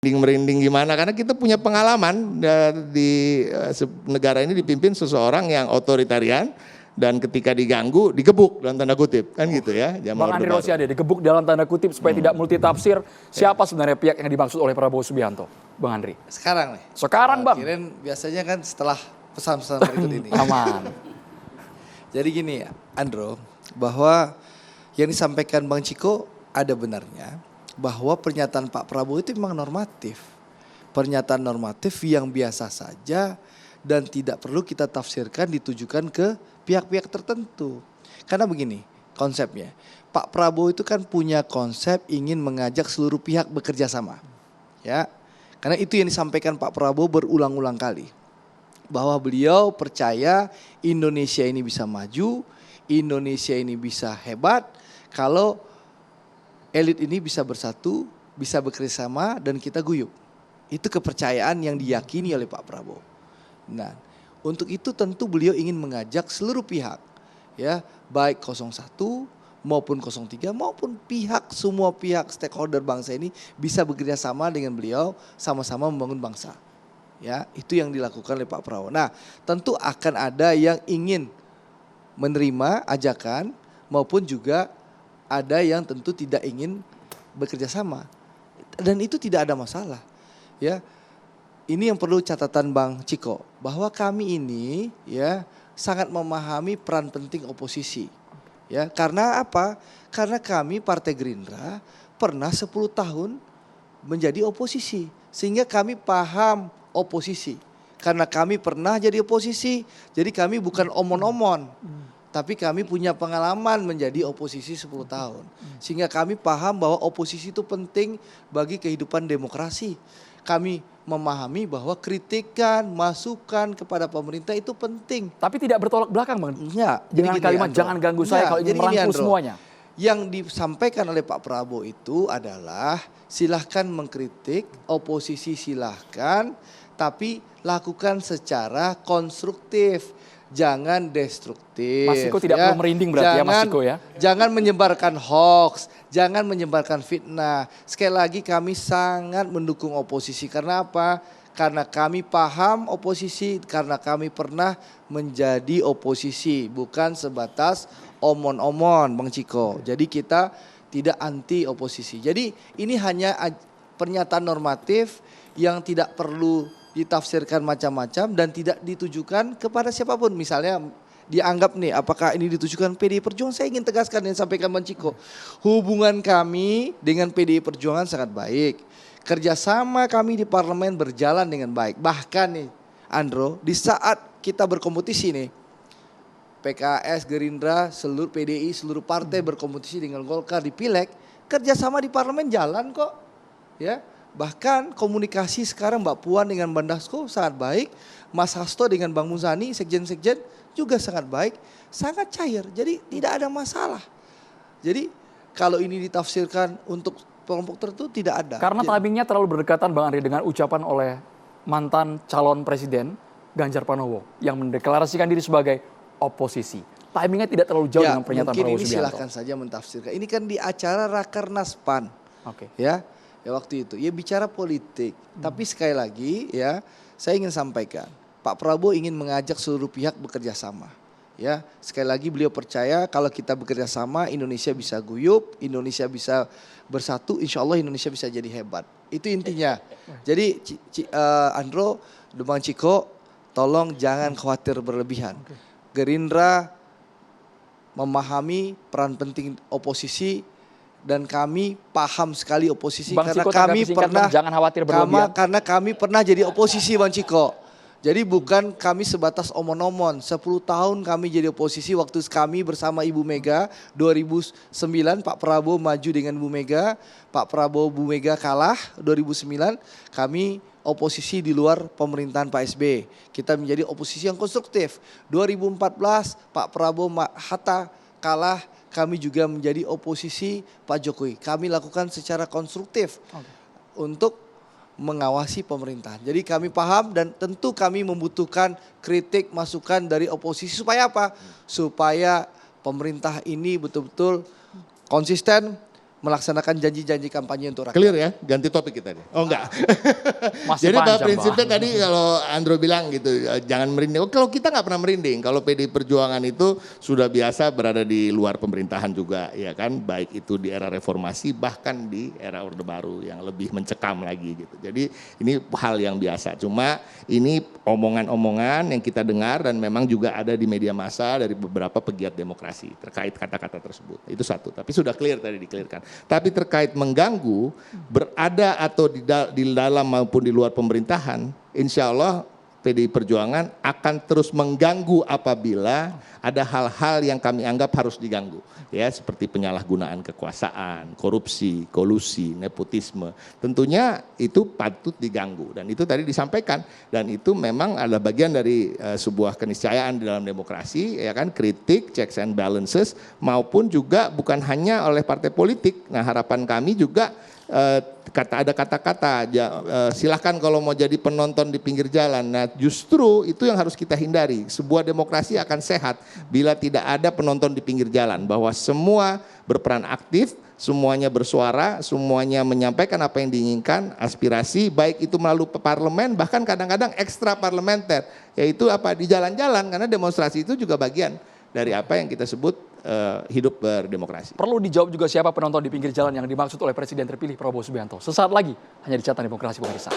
merinding gimana, karena kita punya pengalaman di negara ini dipimpin seseorang yang otoritarian dan ketika diganggu digebuk dalam tanda kutip kan gitu ya. Bang Andri Rosiade digebuk dalam tanda kutip supaya tidak multitafsir. Siapa sebenarnya pihak yang dimaksud oleh Prabowo Subianto, Bang Andri? Sekarang nih. Sekarang Bang. Kirain biasanya kan setelah pesan-pesan berikut ini. Aman. Jadi gini ya, Andro, bahwa yang disampaikan Bang Ciko ada benarnya bahwa pernyataan Pak Prabowo itu memang normatif. Pernyataan normatif yang biasa saja dan tidak perlu kita tafsirkan ditujukan ke pihak-pihak tertentu. Karena begini konsepnya, Pak Prabowo itu kan punya konsep ingin mengajak seluruh pihak bekerja sama. Ya, karena itu yang disampaikan Pak Prabowo berulang-ulang kali. Bahwa beliau percaya Indonesia ini bisa maju, Indonesia ini bisa hebat kalau elit ini bisa bersatu, bisa bekerja sama dan kita guyup. Itu kepercayaan yang diyakini oleh Pak Prabowo. Nah, untuk itu tentu beliau ingin mengajak seluruh pihak, ya, baik 01 maupun 03 maupun semua pihak stakeholder bangsa ini bisa bekerja sama dengan beliau, sama-sama membangun bangsa. Ya, itu yang dilakukan oleh Pak Prabowo. Nah, tentu akan ada yang ingin menerima ajakan maupun juga ada yang tentu tidak ingin bekerja sama. Dan itu tidak ada masalah. Ya. Ini yang perlu catatan Bang Ciko, bahwa kami ini ya sangat memahami peran penting oposisi. Ya, karena apa? Karena kami Partai Gerindra pernah 10 tahun menjadi oposisi, sehingga kami paham oposisi. Karena kami pernah jadi oposisi, jadi kami bukan omon-omon. Tapi kami punya pengalaman menjadi oposisi 10 tahun. Sehingga kami paham bahwa oposisi itu penting bagi kehidupan demokrasi. Kami memahami bahwa kritikan, masukan kepada pemerintah itu penting. Tapi tidak bertolak belakang Bang. Ya, dengan gini, kalimat Andro, jangan ganggu saya kalau ingin merangkul semuanya. Yang disampaikan oleh Pak Prabowo itu adalah silahkan mengkritik, oposisi silahkan, tapi lakukan secara konstruktif. Jangan destruktif. Mas Ciko tidak perlu merinding berarti ya Mas Ciko ya. Jangan menyebarkan hoax, jangan menyebarkan fitnah. Sekali lagi kami sangat mendukung oposisi. Karena apa? Karena kami paham oposisi, karena kami pernah menjadi oposisi. Bukan sebatas omon-omon Bang Ciko. Jadi kita tidak anti oposisi. Jadi ini hanya pernyataan normatif yang tidak perlu ditafsirkan macam-macam dan tidak ditujukan kepada siapapun. Misalnya dianggap nih, apakah ini ditujukan PDI Perjuangan? Saya ingin tegaskan yang disampaikan Bang Ciko. Hubungan kami dengan PDI Perjuangan sangat baik. Kerjasama kami di parlemen berjalan dengan baik. Bahkan nih Andro, di saat kita berkompetisi nih, PKS, Gerindra, seluruh PDI, seluruh partai berkompetisi dengan Golkar di Pileg, kerjasama di parlemen jalan kok. Ya. Bahkan komunikasi sekarang Mbak Puan dengan Bang Dasko sangat baik. Mas Hasto dengan Bang Muzani, sekjen-sekjen juga sangat baik. Sangat cair, jadi tidak ada masalah. Jadi kalau ini ditafsirkan untuk kelompok tertentu tidak ada. Karena timingnya terlalu berdekatan Bang Andri dengan ucapan oleh mantan calon presiden Ganjar Pranowo yang mendeklarasikan diri sebagai oposisi. Timingnya tidak terlalu jauh dengan pernyataan Prabowo Subianto. Mungkin ini silahkan saja mentafsirkan. Ini kan di acara Rakernas PAN. Oke. Ya waktu itu. Ya bicara politik. Tapi sekali lagi ya saya ingin sampaikan. Pak Prabowo ingin mengajak seluruh pihak bekerja sama. Ya, sekali lagi beliau percaya kalau kita bekerja sama Indonesia bisa guyup, Indonesia bisa bersatu, insya Allah Indonesia bisa jadi hebat. Itu intinya. Jadi Andro, Bang Ciko, tolong jangan khawatir berlebihan. Gerindra memahami peran penting oposisi dan kami paham sekali oposisi. Bang karena Ciko, kami pernah jangan khawatir berlebihan. Karena kami pernah jadi oposisi Bang Ciko. Jadi bukan kami sebatas omon-omon. 10 tahun kami jadi oposisi waktu kami bersama Ibu Mega. 2009 Pak Prabowo maju dengan Bu Mega. Pak Prabowo Bu Mega kalah 2009. Kami oposisi di luar pemerintahan Pak SB. Kita menjadi oposisi yang konstruktif. 2014 Pak Prabowo Hatta kalah. Kami juga menjadi oposisi Pak Jokowi. Kami lakukan secara konstruktif untuk mengawasi pemerintahan. Jadi kami paham dan tentu kami membutuhkan kritik, masukan dari oposisi supaya apa? Supaya pemerintah ini betul-betul konsisten, melaksanakan janji-janji kampanye untuk rakyat. Clear ya, ganti topik kita nih. Oh enggak. Masih Jadi panjang, prinsipnya Bang. tadi kalau Andro bilang gitu, jangan merinding. Oh, kalau kita nggak pernah merinding, kalau PDI Perjuangan itu sudah biasa berada di luar pemerintahan juga, ya kan, baik itu di era reformasi bahkan di era Orde Baru yang lebih mencekam lagi gitu. Jadi ini hal yang biasa. Cuma ini omongan-omongan yang kita dengar dan memang juga ada di media massa dari beberapa pegiat demokrasi terkait kata-kata tersebut. Itu satu. Tapi sudah clear tadi di-clearkan. Tapi terkait mengganggu, berada atau di dalam maupun di luar pemerintahan, insya Allah PDI Perjuangan akan terus mengganggu apabila ada hal-hal yang kami anggap harus diganggu. Ya, seperti penyalahgunaan kekuasaan, korupsi, kolusi, nepotisme. Tentunya itu patut diganggu dan itu tadi disampaikan dan itu memang adalah bagian dari sebuah keniscayaan di dalam demokrasi, ya kan, kritik, checks and balances maupun juga bukan hanya oleh partai politik. Nah, harapan kami juga ada kata-kata silahkan kalau mau jadi penonton di pinggir jalan. Nah, justru itu yang harus kita hindari. Sebuah demokrasi akan sehat bila tidak ada penonton di pinggir jalan, bahwa semua berperan aktif, semuanya bersuara, semuanya menyampaikan apa yang diinginkan, aspirasi, baik itu melalui parlemen, bahkan kadang-kadang ekstra parlementer, yaitu apa, di jalan-jalan, karena demonstrasi itu juga bagian dari apa yang kita sebut hidup berdemokrasi. Perlu dijawab juga siapa penonton di pinggir jalan yang dimaksud oleh Presiden terpilih Prabowo Subianto. Sesaat lagi hanya di Catatan Demokrasi pemirsa.